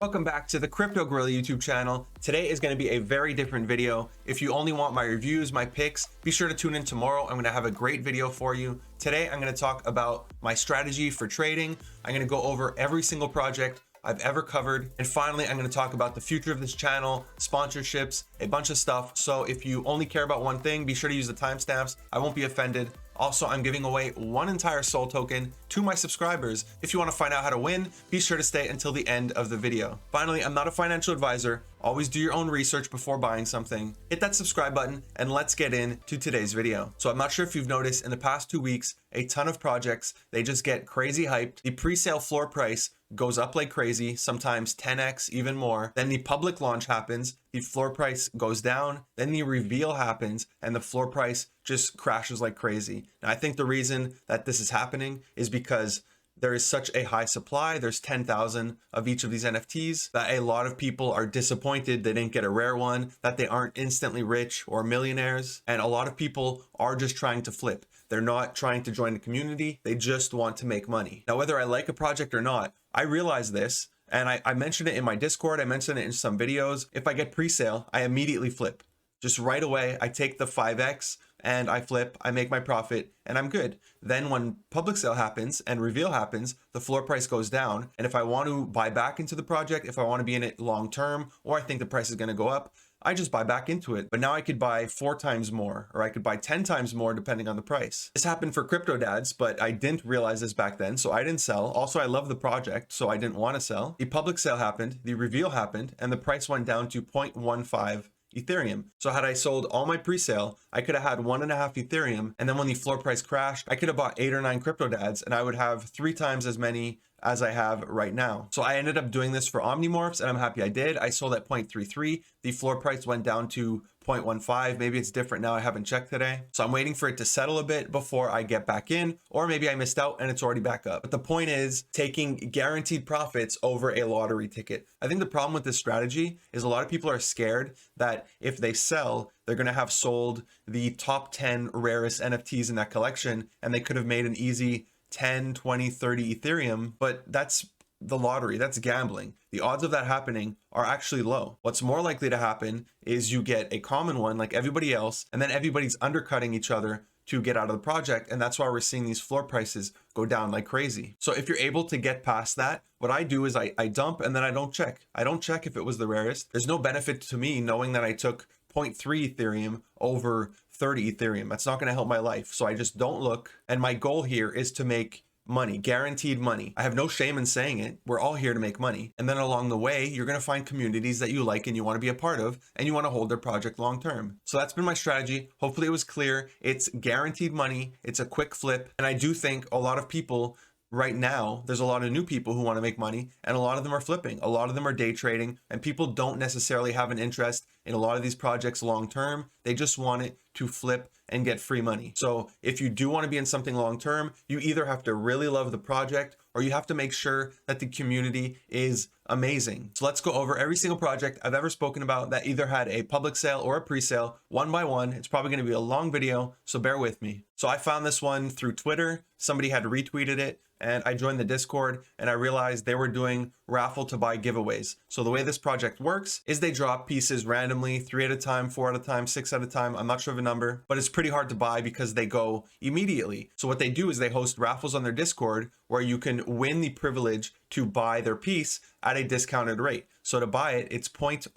Welcome back to the Crypto Gorilla YouTube channel. Today is going to be a very different video. If you only want my reviews, my picks, be sure to tune in tomorrow. I'm going to have a great video for you. Today, I'm going to talk about my strategy for trading. I'm going to go over every single project I've ever covered. And finally, I'm going to talk about the future of this channel, sponsorships, a bunch of stuff. So if you only care about one thing, be sure to use the timestamps. I won't be offended. Also, I'm giving away one entire soul token to my subscribers. If you want to find out how to win, be sure to stay until the end of the video. Finally, I'm not a financial advisor. Always do your own research before buying something. Hit that subscribe button and let's get into today's video. So I'm not sure if you've noticed in the past 2 weeks, a ton of projects, they just get crazy hyped. The pre-sale floor price goes up like crazy, sometimes 10x, even more. Then the public launch happens, the floor price goes down, then the reveal happens, and the floor price just crashes like crazy. Now, I think the reason that this is happening is because there is such a high supply. There's 10,000 of each of these NFTs that a lot of people are disappointed they didn't get a rare one, that they aren't instantly rich or millionaires. And a lot of people are just trying to flip. They're not trying to join the community. They just want to make money. Now, whether I like a project or not, I realize this, and I mentioned it in my Discord. I mentioned it in some videos. If I get pre-sale, I immediately flip. Just right away, I take the 5x and I flip, I make my profit, and I'm good. Then when public sale happens and reveal happens, the floor price goes down. And if I want to buy back into the project, if I want to be in it long term, or I think the price is going to go up, I just buy back into it. But now I could buy 4 times more, or I could buy 10 times more depending on the price. This happened for crypto dads, but I didn't realize this back then, so I didn't sell. Also, I love the project, so I didn't want to sell. The public sale happened, the reveal happened, and the price went down to 0.15 Ethereum. So had I sold all my pre-sale, I could have had 1.5 Ethereum. And then when the floor price crashed, I could have bought 8 or 9 crypto dads and I would have 3 times as many as I have right now. So I ended up doing this for Omnimorphs and I'm happy I did. I sold at 0.33. The floor price went down to 0.15. Maybe it's different now. I haven't checked today. So I'm waiting for it to settle a bit before I get back in, or maybe I missed out and it's already back up. But the point is taking guaranteed profits over a lottery ticket. I think the problem with this strategy is a lot of people are scared that if they sell, they're going to have sold the top 10 rarest NFTs in that collection and they could have made an easy 10, 20, 30 Ethereum, but that's the lottery, that's gambling. The odds of that happening are actually low. What's more likely to happen is you get a common one like everybody else, and then everybody's undercutting each other to get out of the project. And that's why we're seeing these floor prices go down like crazy. So if you're able to get past that, what I do is I dump and then I don't check. I don't check if it was the rarest. There's no benefit to me knowing that I took 0.3 Ethereum over 30 Ethereum. That's not going to help my life. So I just don't look. And my goal here is to make money, guaranteed money. I have no shame in saying it. We're all here to make money. And then along the way, you're going to find communities that you like and you want to be a part of, and you want to hold their project long term. So that's been my strategy. Hopefully it was clear. It's guaranteed money. It's a quick flip. And I do think a lot of people right now, there's a lot of new people who want to make money, and a lot of them are flipping. A lot of them are day trading, and people don't necessarily have an interest in a lot of these projects long term. They just want it to flip and get free money. So if you do want to be in something long term, you either have to really love the project or you have to make sure that the community is amazing. So let's go over every single project I've ever spoken about that either had a public sale or a pre-sale, one by one. It's probably going to be a long video, so bear with me. So I found this one through Twitter. Somebody had retweeted it, and I joined the Discord and I realized they were doing raffle to buy giveaways. So the way this project works is they drop pieces randomly, 3 at a time, 4 at a time, 6 at a time. I'm not sure of a number, but it's pretty hard to buy because they go immediately. So what they do is they host raffles on their Discord where you can win the privilege to buy their piece at a discounted rate. So to buy it, it's 0.015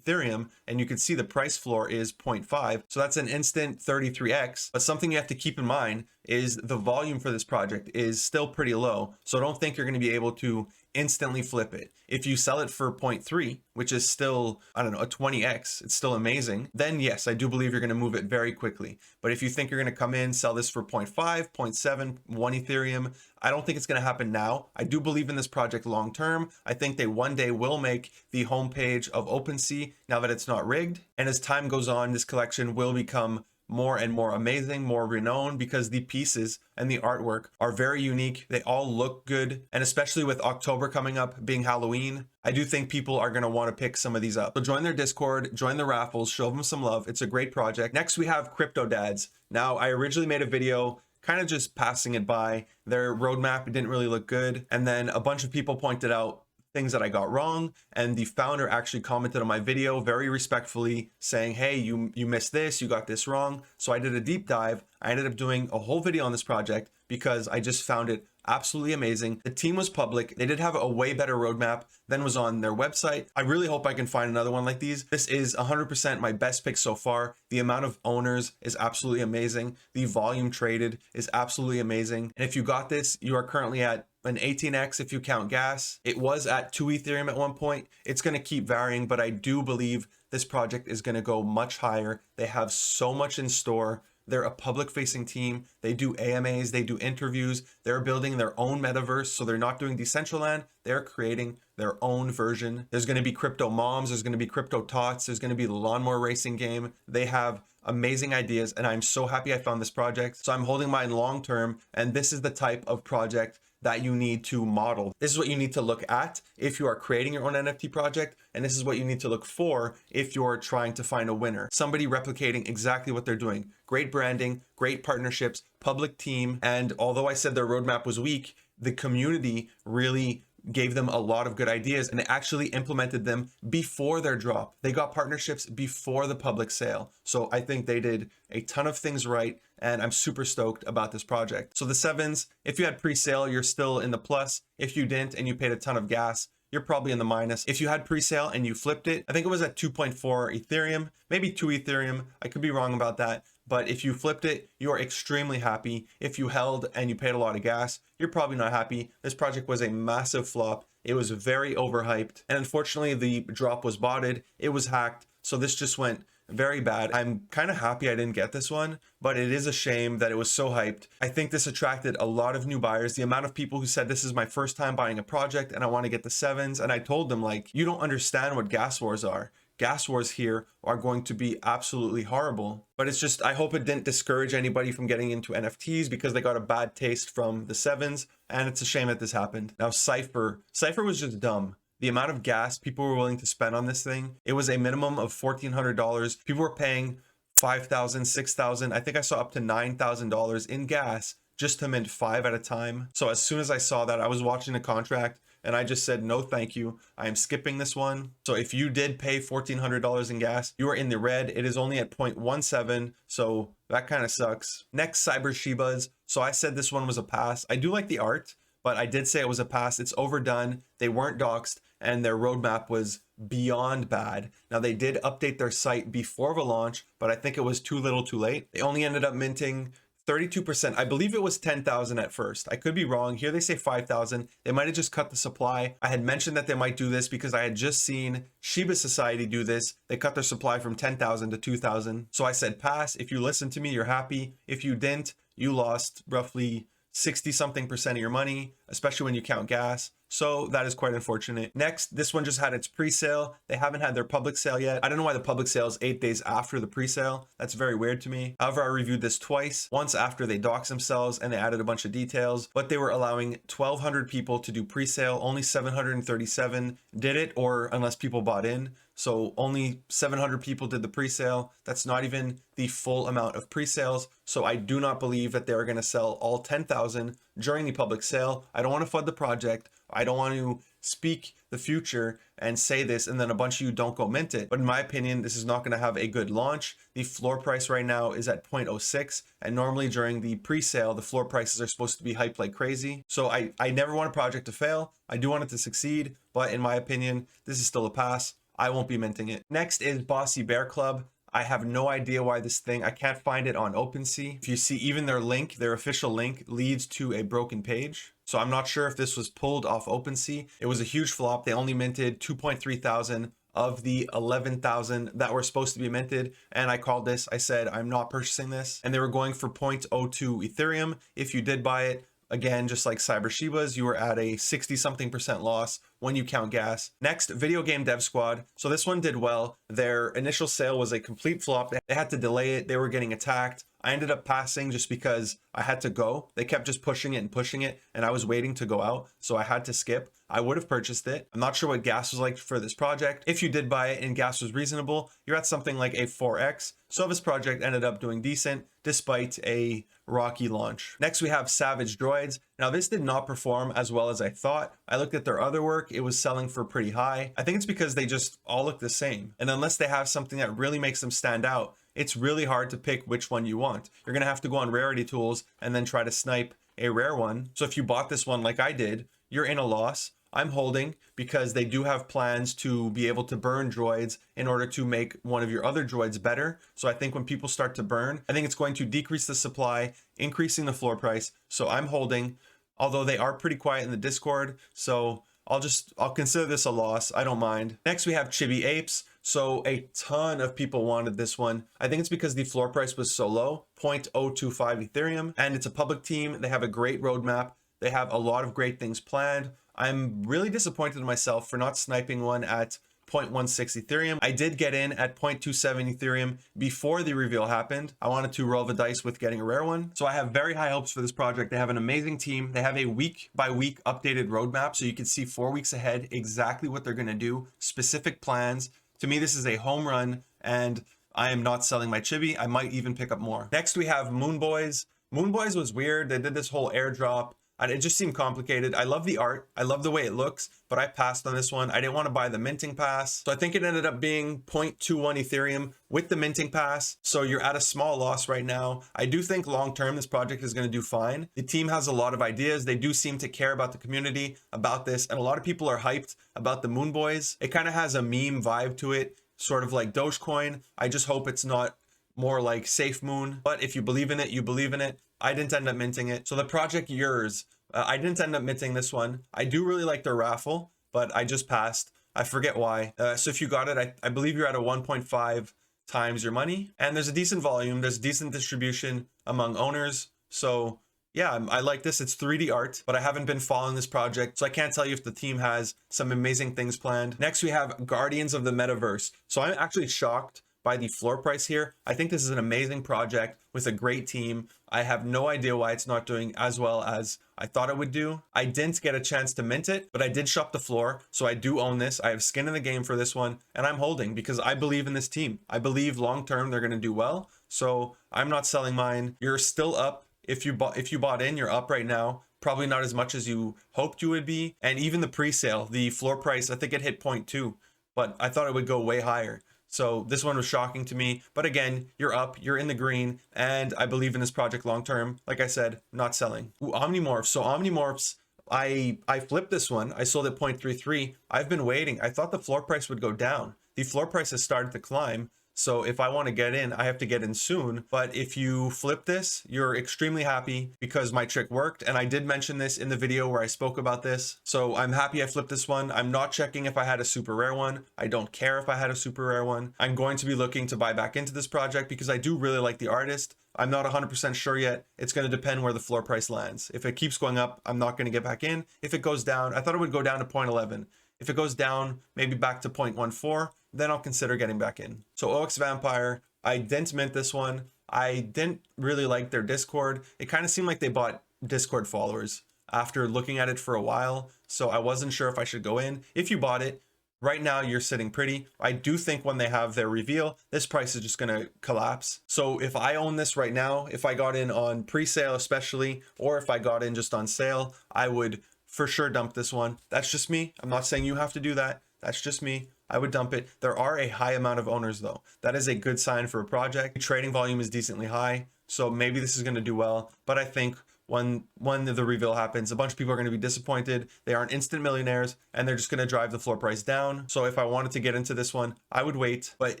Ethereum, and you can see the price floor is 0.5. So that's an instant 33x. But something you have to keep in mind is the volume for this project is still pretty low. So don't think you're going to be able to instantly flip it. If you sell it for 0.3, which is still, I don't know, a 20x, it's still amazing, then yes, I do believe you're going to move it very quickly. But if you think you're going to come in, sell this for 0.5, 0.7, 1 Ethereum, I don't think it's going to happen now. I do believe in this project long term. I think they one day will make the homepage of OpenSea now that it's not rigged. And as time goes on, this collection will become more and more amazing, more renowned, because the pieces and the artwork are very unique. They all look good. And especially with October coming up, being Halloween, I do think people are going to want to pick some of these up. So join their Discord, join the raffles, show them some love. It's a great project. Next, we have Crypto Dads. Now, I originally made a video kind of just passing it by. Their roadmap didn't really look good. And then a bunch of people pointed out things that I got wrong, and the founder actually commented on my video very respectfully saying, hey, you missed this, you got this wrong. So I did a deep dive. I ended up doing a whole video on this project because I just found it absolutely amazing. The team was public. They did have a way better roadmap than was on their website. I really hope I can find another one like these. This is 100% my best pick so far. The amount of owners is absolutely amazing. The volume traded is absolutely amazing. And if you got this, you are currently at an 18x if you count gas. It was at 2 Ethereum at one point. It's going to keep varying, but I do believe this project is going to go much higher. They have so much in store. They're a public facing team. They do AMAs, they do interviews. They're building their own metaverse. So they're not doing Decentraland. They're creating their own version. There's going to be crypto moms. There's going to be crypto tots. There's going to be the lawnmower racing game. They have amazing ideas, and I'm so happy I found this project. So I'm holding mine long term, and this is the type of project that you need to model. This is what you need to look at if you are creating your own NFT project, and this is what you need to look for if you're trying to find a winner. Somebody replicating exactly what they're doing. Great branding, great partnerships, public team, and although I said their roadmap was weak, the community really gave them a lot of good ideas and actually implemented them before their drop. They got partnerships before the public sale. So I think they did a ton of things right, and I'm super stoked about this project. So the sevens, if you had pre-sale, you're still in the plus. If you didn't and you paid a ton of gas, you're probably in the minus. If you had pre-sale and you flipped it, I think it was at 2.4 Ethereum, maybe 2 Ethereum. I could be wrong about that. But if you flipped it, you're extremely happy. If you held and you paid a lot of gas, you're probably not happy. This project was a massive flop. It was very overhyped. And unfortunately, the drop was botted. It was hacked. So this just went very bad. I'm kind of happy I didn't get this one, but it is a shame that it was so hyped. I think this attracted a lot of new buyers. The amount of people who said, this is my first time buying a project and I want to get the sevens. And I told them, like, you don't understand what gas wars are. Gas wars here are going to be absolutely horrible. But it's just, I hope it didn't discourage anybody from getting into NFTs because they got a bad taste from the sevens. And it's a shame that this happened. Now, Cypher was just dumb. The amount of gas people were willing to spend on this thing, it was a minimum of $1,400. People were paying $5,000, $6,000. I think I saw up to $9,000 in gas just to mint 5 at a time. So as soon as I saw that, I was watching the contract and I just said, no, thank you. I am skipping this one. So if you did pay $1,400 in gas, you are in the red. It is only at 0.17. So that kind of sucks. Next, Cyber Shibas. So I said this one was a pass. I do like the art, but I did say it was a pass. It's overdone. They weren't doxed and their roadmap was beyond bad. Now they did update their site before the launch, but I think it was too little too late. They only ended up minting 32%. I believe it was 10,000 at first. I could be wrong. Here they say 5,000. They might have just cut the supply. I had mentioned that they might do this because I had just seen Shiba Society do this. They cut their supply from 10,000 to 2,000. So I said pass. If you listened to me, you're happy. If you didn't, you lost roughly 60 something percent of your money, especially when you count gas. So that is quite unfortunate. Next, this one just had its pre-sale. They haven't had their public sale yet. I don't know why the public sale is 8 days after the pre-sale. That's very weird to me. However, I reviewed this twice. Once after they doxed themselves and they added a bunch of details, but they were allowing 1,200 people to do pre-sale. Only 737 did it, or unless people bought in. So only 700 people did the pre-sale. That's not even the full amount of pre-sales. So I do not believe that they're going to sell all 10,000 during the public sale. I don't want to flood the project. I don't want to speak the future and say this and then a bunch of you don't go mint it. But in my opinion, this is not going to have a good launch. The floor price right now is at 0.06, and normally during the pre-sale, the floor prices are supposed to be hyped like crazy. So I never want a project to fail. I do want it to succeed, but in my opinion, this is still a pass. I won't be minting it. Next is Bossy Bear Club. I have no idea why this thing, I can't find it on OpenSea. If you see, even their link, their official link leads to a broken page. So I'm not sure if this was pulled off OpenSea. It was a huge flop. They only minted 2.3 thousand of the 11,000 that were supposed to be minted. And I called this, I said, I'm not purchasing this. And they were going for 0.02 Ethereum. If you did buy it, again, just like Cyber Shibas, you were at a 60 something percent loss when you count gas. Next, Video Game Dev Squad. So this one did well. Their initial sale was a complete flop. They had to delay it. They were getting attacked. I ended up passing just because I had to go. They kept just pushing it, and I was waiting to go out, so I had to skip. I would have purchased it. I'm not sure what gas was like for this project. If you did buy it and gas was reasonable, you're at something like a 4x. So this project ended up doing decent despite a rocky launch. Next, we have Savage Droids. Now, this did not perform as well as I thought. I looked at their other work, it was selling for pretty high. I think it's because they just all look the same. And unless they have something that really makes them stand out, it's really hard to pick which one you want. You're gonna have to go on rarity tools and then try to snipe a rare one. So if you bought this one like I did, you're in a loss. I'm holding because they do have plans to be able to burn droids in order to make one of your other droids better. So I think when people start to burn, I think it's going to decrease the supply, increasing the floor price. So I'm holding, although they are pretty quiet in the Discord. So I'll consider this a loss. I don't mind. Next, we have Chibi Apes. So a ton of people wanted this one. I think it's because the floor price was so low, 0.025 Ethereum, and it's a public team. They have a great roadmap. They have a lot of great things planned. I'm really disappointed in myself for not sniping one at 0.16 Ethereum. I did get in at 0.27 Ethereum before the reveal happened. I wanted to roll the dice with getting a rare one. So I have very high hopes for this project. They have an amazing team. They have a week by week updated roadmap. So you can see 4 weeks ahead exactly what they're gonna do, specific plans. To me, this is a home run and I am not selling my Chibi. I might even pick up more. Next, we have Moonboys. Moonboys was weird. They did this whole airdrop. And it just seemed complicated. I love the art. I love the way it looks, but I passed on this one. I didn't want to buy the minting pass. So I think it ended up being 0.21 Ethereum with the minting pass. So you're at a small loss right now. I do think long-term, this project is going to do fine. The team has a lot of ideas. They do seem to care about the community, about this. And a lot of people are hyped about the Moonboys. It kind of has a meme vibe to it, sort of like Dogecoin. I just hope it's not more like Safe Moon. But if you believe in it, you believe in it. I didn't end up minting it. So the project yours, I didn't end up minting this one. I do really like their raffle, but I just passed. I forget why. So if you got it, I believe you're at a 1.5 times your money. And there's a decent volume. There's decent distribution among owners. So yeah, I like this. It's 3D art, but I haven't been following this project, so I can't tell you if the team has some amazing things planned. Next, we have Guardians of the Metaverse. So I'm actually shocked by the floor price here. I think this is an amazing project with a great team. I have no idea why it's not doing as well as I thought it would do. I didn't get a chance to mint it, but I did shop the floor. So I do own this. I have skin in the game for this one and I'm holding because I believe in this team. I believe long-term they're going to do well. So I'm not selling mine. You're still up. If you bought in, you're up right now. Probably not as much as you hoped you would be. And even the pre-sale, the floor price, I think it hit 0.2, but I thought it would go way higher. So this one was shocking to me, but again, you're up, you're in the green, and I believe in this project long-term. Like I said, not selling. Ooh, Omnimorph. So Omnimorphs, I flipped this one. I sold at 0.33. I've been waiting. I thought the floor price would go down. The floor price has started to climb. So if I want to get in, I have to get in soon. But if you flip this, you're extremely happy because my trick worked. And I did mention this in the video where I spoke about this. So I'm happy I flipped this one. I'm not checking if I had a super rare one. I don't care if I had a super rare one. I'm going to be looking to buy back into this project because I do really like the artist. I'm not 100% sure yet. It's going to depend where the floor price lands. If it keeps going up, I'm not going to get back in. If it goes down, I thought it would go down to 0.11. If it goes down, maybe back to 0.14, then I'll consider getting back in. So OX Vampire, I didn't mint this one. I didn't really like their Discord. It kind of seemed like they bought Discord followers after looking at it for a while. So I wasn't sure if I should go in. If you bought it, right now you're sitting pretty. I do think when they have their reveal, this price is just gonna collapse. So if I own this right now, if I got in on pre-sale especially, or if I got in just on sale, I would for sure dump this one. That's just me. I'm not saying you have to do that. That's just me. I would dump it. There are a high amount of owners though. That is a good sign for a project. Trading volume is decently high. So maybe this is going to do well. But I think when the reveal happens, a bunch of people are going to be disappointed. They aren't instant millionaires and they're just going to drive the floor price down. So if I wanted to get into this one, I would wait, but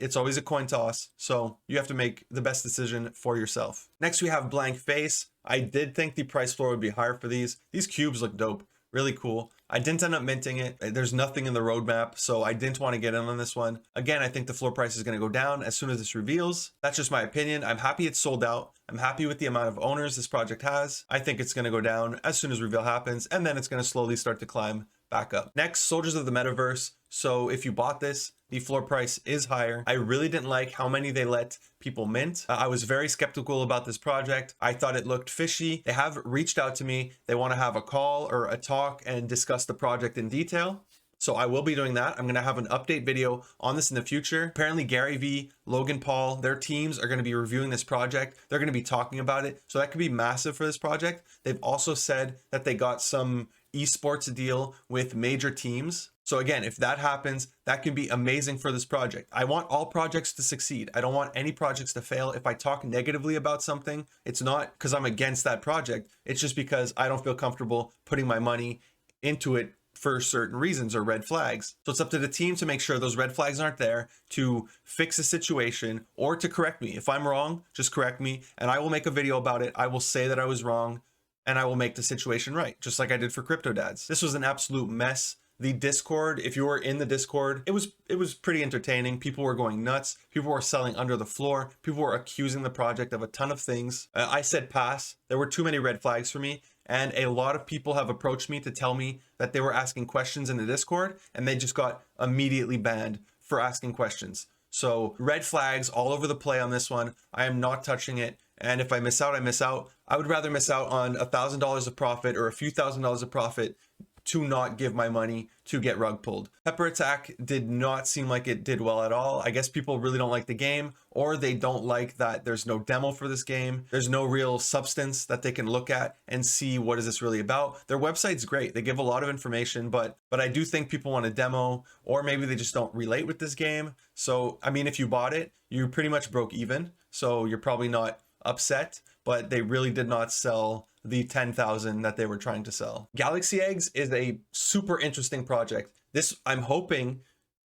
it's always a coin toss. So you have to make the best decision for yourself. Next, we have Blank Face. I did think the price floor would be higher for these. These cubes look dope. Really cool. I didn't end up minting it. There's nothing in the roadmap, so I didn't want to get in on this one. Again, I think the floor price is going to go down as soon as this reveals. That's just my opinion. I'm happy it's sold out. I'm happy with the amount of owners this project has. I think it's going to go down as soon as reveal happens, and then it's going to slowly start to climb back up. Next, Soldiers of the Metaverse. So if you bought this, the floor price is higher. I really didn't like how many they let people mint. I was very skeptical about this project. I thought it looked fishy. They have reached out to me. They want to have a call or a talk and discuss the project in detail. So I will be doing that. I'm going to have an update video on this in the future. Apparently Gary Vee, Logan Paul, their teams are going to be reviewing this project. They're going to be talking about it. So that could be massive for this project. They've also said that they got some esports deal with major teams. So again, if that happens, that can be amazing for this project. I want all projects to succeed. I don't want any projects to fail. If I talk negatively about something, it's not because I'm against that project. It's just because I don't feel comfortable putting my money into it for certain reasons or red flags. So it's up to the team to make sure those red flags aren't there, to fix a situation or to correct me. If I'm wrong, just correct me and I will make a video about it. I will say that I was wrong and I will make the situation right, just like I did for Crypto Dads. This was an absolute mess. The Discord, if you were in the Discord, it was pretty entertaining. People were going nuts. People were selling under the floor. People were accusing the project of a ton of things. I said pass. There were too many red flags for me. And a lot of people have approached me to tell me that they were asking questions in the Discord and they just got immediately banned for asking questions. So red flags all over the play on this one. I am not touching it. And if I miss out, I miss out. I would rather miss out on $1,000 of profit or a few $1,000s of profit to not give my money to get rug pulled. Pepper Attack did not seem like it did well at all. I guess people really don't like the game, or they don't like that there's no demo for this game. There's no real substance that they can look at and see what is this really about. Their website's great. They give a lot of information, but I do think people want a demo, or maybe they just don't relate with this game. So, I mean, if you bought it, you pretty much broke even. So you're probably not upset, but they really did not sell the 10,000 that they were trying to sell. Galaxy Eggs is a super interesting project. This, I'm hoping,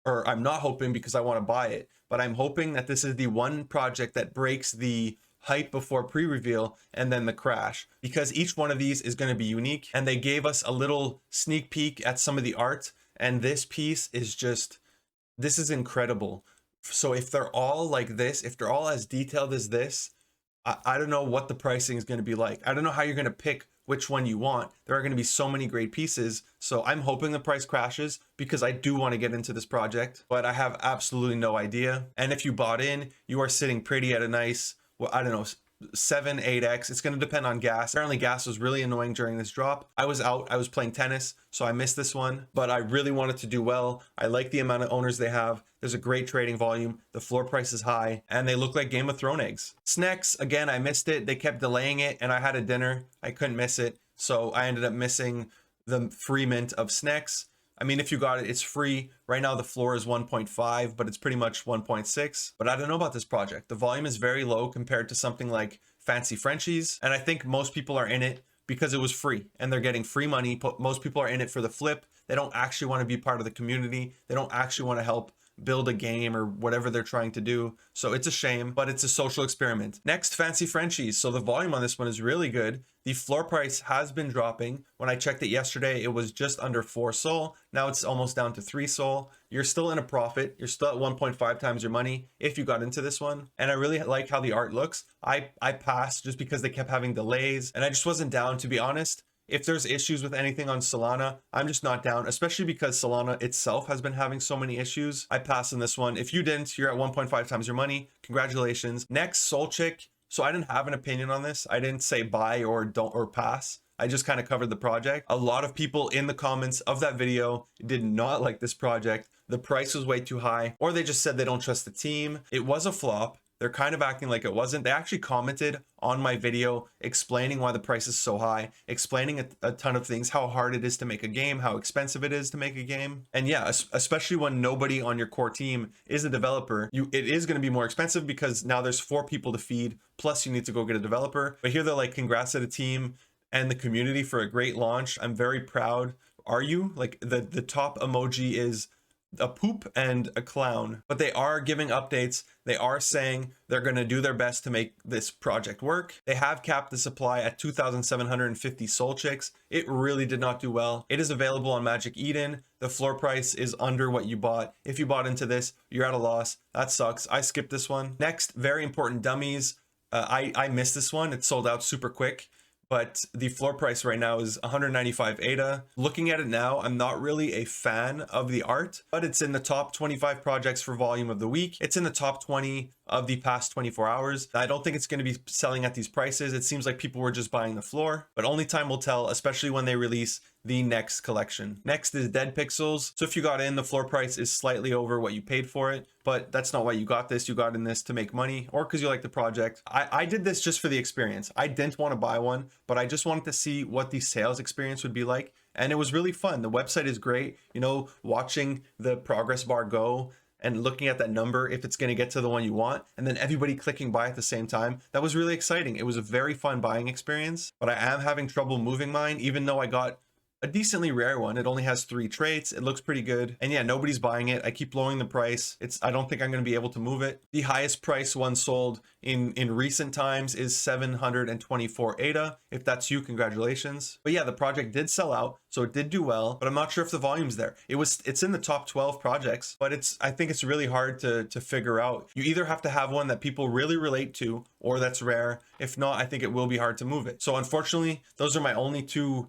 or I'm not hoping because I want to buy it, but I'm hoping that this is the one project that breaks the hype before pre-reveal and then the crash, because each one of these is going to be unique. And they gave us a little sneak peek at some of the art, and this piece is just, this is incredible. So if they're all like this, if they're all as detailed as this, I don't know what the pricing is going to be like. I don't know how you're going to pick which one you want. There are going to be so many great pieces. So I'm hoping the price crashes because I do want to get into this project, but I have absolutely no idea. And if you bought in, you are sitting pretty at a nice, well, I don't know, 7, 8x. It's going to depend on gas. Apparently gas was really annoying during this drop. I was out, I was playing tennis, so I missed this one, but I really wanted to do well. I like the amount of owners they have. There's a great trading volume. The floor price is high and they look like Game of Thrones eggs. Snacks, again, I missed it. They kept delaying it and I had a dinner. I couldn't miss it. So I ended up missing the free mint of Snacks. I mean, if you got it, it's free. Right now, the floor is 1.5, but it's pretty much 1.6. But I don't know about this project. The volume is very low compared to something like Fancy Frenchies. And I think most people are in it because it was free and they're getting free money. Most people are in it for the flip. They don't actually want to be part of the community. They don't actually want to help build a game or whatever they're trying to do. So it's a shame, but it's a social experiment. Next, Fancy Frenchies. So the volume on this one is really good. The floor price has been dropping. When I checked it yesterday, it was just under 4 Sol. Now it's almost down to 3 Sol. You're still in a profit. You're still at 1.5 times your money if you got into this one. And I really like how the art looks. I passed just because they kept having delays and I just wasn't down, to be honest. If there's issues with anything on Solana, I'm just not down, especially because Solana itself has been having so many issues. I passed on this one. If you didn't, you're at 1.5 times your money. Congratulations. Next, Soulchick. So I didn't have an opinion on this. I didn't say buy or don't or pass. I just kind of covered the project. A lot of people in the comments of that video did not like this project. The price was way too high, or they just said they don't trust the team. It was a flop. They're kind of acting like it wasn't. They actually commented on my video explaining why the price is so high, explaining a ton of things, how hard it is to make a game, how expensive it is to make a game. And yeah, especially when nobody on your core team is a developer, it is going to be more expensive because now there's 4 people to feed, plus you need to go get a developer. But here they're like, congrats to the team and the community for a great launch. I'm very proud. Are you? Like the top emoji is a poop and a clown, but they are giving updates. They are saying they're going to do their best to make this project work. They have capped the supply at 2,750 Soulchicks. It really did not do well. It is available on Magic Eden. The floor price is under what you bought. If you bought into this, you're at a loss. That sucks. I skipped this one. Next, very important dummies. I missed this one. It sold out super quick. But the floor price right now is 195 ADA. Looking at it now, I'm not really a fan of the art, but it's in the top 25 projects for volume of the week. It's in the top 20 of the past 24 hours. I don't think it's going to be selling at these prices. It seems like people were just buying the floor, but only time will tell, especially when they release the next collection. Next is Dead Pixels. So if you got in, the floor price is slightly over what you paid for it, but that's not why you got this. You got in this to make money or because you like the project. I did this just for the experience. I didn't want to buy one, but I just wanted to see what the sales experience would be like. And it was really fun. The website is great. You know, watching the progress bar go and looking at that number, if it's going to get to the one you want, and then everybody clicking buy at the same time. That was really exciting. It was a very fun buying experience, but I am having trouble moving mine, even though I got a decently rare one. It only has 3 traits. It looks pretty good. And yeah, nobody's buying it. I keep lowering the price. I don't think I'm going to be able to move it. The highest price one sold in recent times is 724 ADA. If that's you, congratulations. But yeah, the project did sell out, so it did do well, but I'm not sure if the volume's there. It's in the top 12 projects, but I think it's really hard to figure out. You either have to have one that people really relate to or that's rare. If not, I think it will be hard to move it. So unfortunately, those are my only 2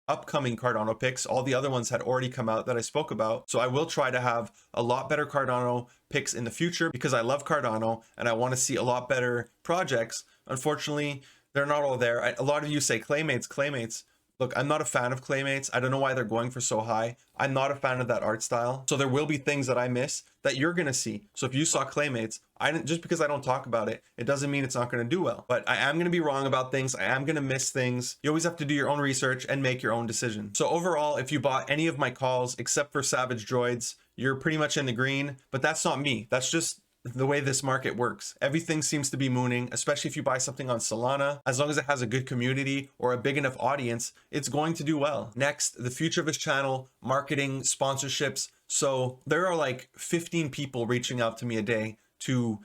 upcoming Cardano picks. All the other ones had already come out that I spoke about. So I will try to have a lot better Cardano picks in the future because I love Cardano and I want to see a lot better projects. Unfortunately, they're not all there. A lot of you say Claymates. Look, I'm not a fan of Claymates. I don't know why they're going for so high. I'm not a fan of that art style. So there will be things that I miss that you're going to see. So if you saw Claymates, just because I don't talk about it, it doesn't mean it's not going to do well. But I am going to be wrong about things. I am going to miss things. You always have to do your own research and make your own decision. So overall, if you bought any of my calls, except for Savage Droids, you're pretty much in the green, but that's not me. That's just the way this market works. Everything seems to be mooning, especially if you buy something on Solana. As long as it has a good community or a big enough audience, it's going to do well. Next, the future of his channel, marketing, sponsorships. So there are like 15 people reaching out to me a day to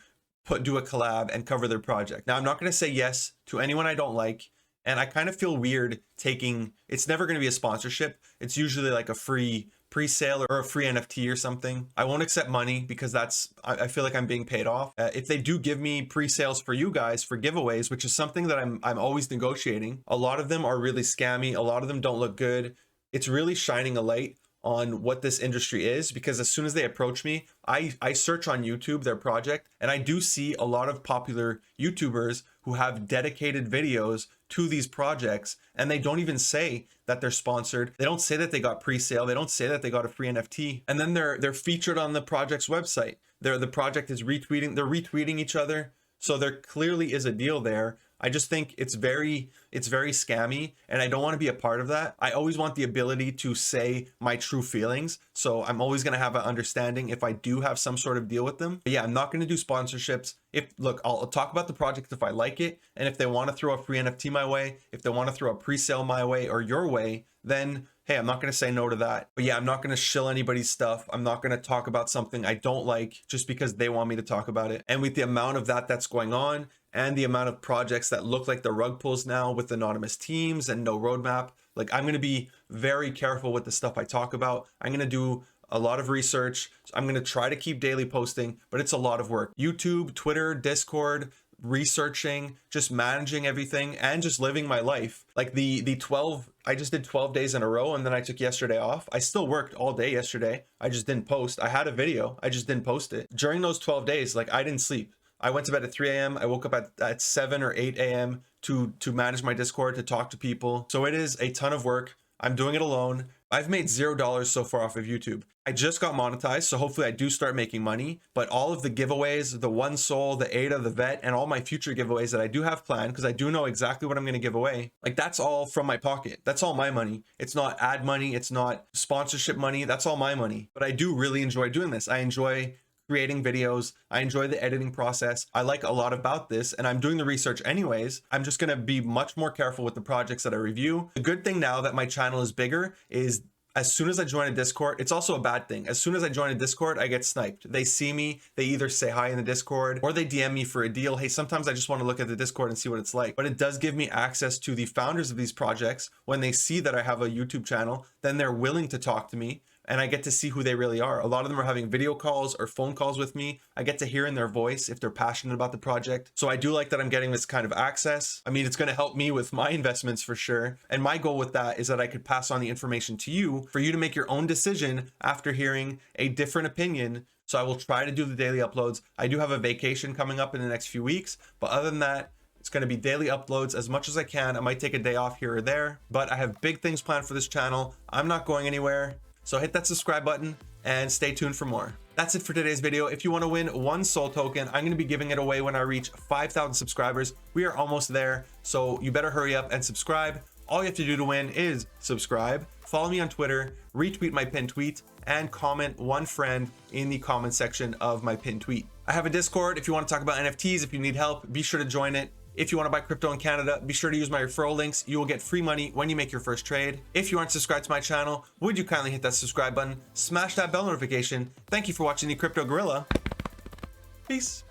do a collab and cover their project. Now, I'm not going to say yes to anyone I don't like. And I kind of feel weird it's never going to be a sponsorship. It's usually like a free pre-sale or a free NFT or something. I won't accept money because I feel like I'm being paid off. If they do give me pre-sales for you guys for giveaways, which is something that I'm always negotiating, a lot of them are really scammy. A lot of them don't look good. It's really shining a light on what this industry is, because as soon as they approach me, I search on YouTube their project, and I do see a lot of popular YouTubers who have dedicated videos to these projects, and they don't even say that they're sponsored. They don't say that they got pre-sale. They don't say that they got a free NFT. And then they're featured on the project's website. The project is retweeting, they're retweeting each other. So there clearly is a deal there. I just think it's very scammy, and I don't want to be a part of that. I always want the ability to say my true feelings. So I'm always going to have an understanding if I do have some sort of deal with them. But yeah, I'm not going to do sponsorships. Look, I'll talk about the project if I like it. And if they want to throw a free NFT my way, if they want to throw a pre-sale my way or your way, then hey, I'm not going to say no to that. But yeah, I'm not going to shill anybody's stuff. I'm not going to talk about something I don't like just because they want me to talk about it. And with the amount of that's going on, and the amount of projects that look like the rug pulls now with anonymous teams and no roadmap, like I'm going to be very careful with the stuff I talk about. I'm going to do a lot of research. I'm going to try to keep daily posting, but it's a lot of work. YouTube, Twitter, Discord, researching, just managing everything, and just living my life. Like I just did 12 days in a row, and then I took yesterday off. I still worked all day yesterday. I just didn't post. I had a video. I just didn't post it. During those 12 days, like I didn't sleep. I went to bed at 3 a.m. I woke up at 7 or 8 a.m. to manage my Discord, to talk to people. So it is a ton of work. I'm doing it alone. I've made $0 so far off of YouTube. I just got monetized, so hopefully I do start making money. But all of the giveaways, the One Soul, the ADA, the Vet, and all my future giveaways that I do have planned, because I do know exactly what I'm going to give away, like that's all from my pocket. That's all my money. It's not ad money. It's not sponsorship money. That's all my money. But I do really enjoy doing this. I enjoy creating videos. I enjoy the editing process. I like a lot about this, and I'm doing the research anyways. I'm just going to be much more careful with the projects that I review. The good thing now that my channel is bigger is as soon as I join a Discord, it's also a bad thing. As soon as I join a Discord, I get sniped. They see me, they either say hi in the Discord or they DM me for a deal. Hey, sometimes I just want to look at the Discord and see what it's like. But it does give me access to the founders of these projects. When they see that I have a YouTube channel, then they're willing to talk to me, and I get to see who they really are. A lot of them are having video calls or phone calls with me. I get to hear in their voice if they're passionate about the project. So I do like that I'm getting this kind of access. I mean, it's going to help me with my investments for sure. And my goal with that is that I could pass on the information to you for you to make your own decision after hearing a different opinion. So I will try to do the daily uploads. I do have a vacation coming up in the next few weeks, but other than that, It's going to be daily uploads as much as I can. I might take a day off here or there, but I have big things planned for this channel. I'm not going anywhere. So hit that subscribe button and stay tuned for more. That's it for today's video. If you want to win one soul token, I'm going to be giving it away when I reach 5,000 subscribers. We are almost there, so you better hurry up and subscribe. All you have to do to win is subscribe, follow me on Twitter, retweet my pinned tweet, and comment one friend in the comment section of my pinned tweet. I have a Discord. If you want to talk about NFTs, if you need help, be sure to join it. If you want to buy crypto in Canada, be sure to use my referral links. You will get free money when you make your first trade. If you aren't subscribed to my channel, would you kindly hit that subscribe button, smash that bell notification. Thank you for watching the Crypto Gorilla. Peace.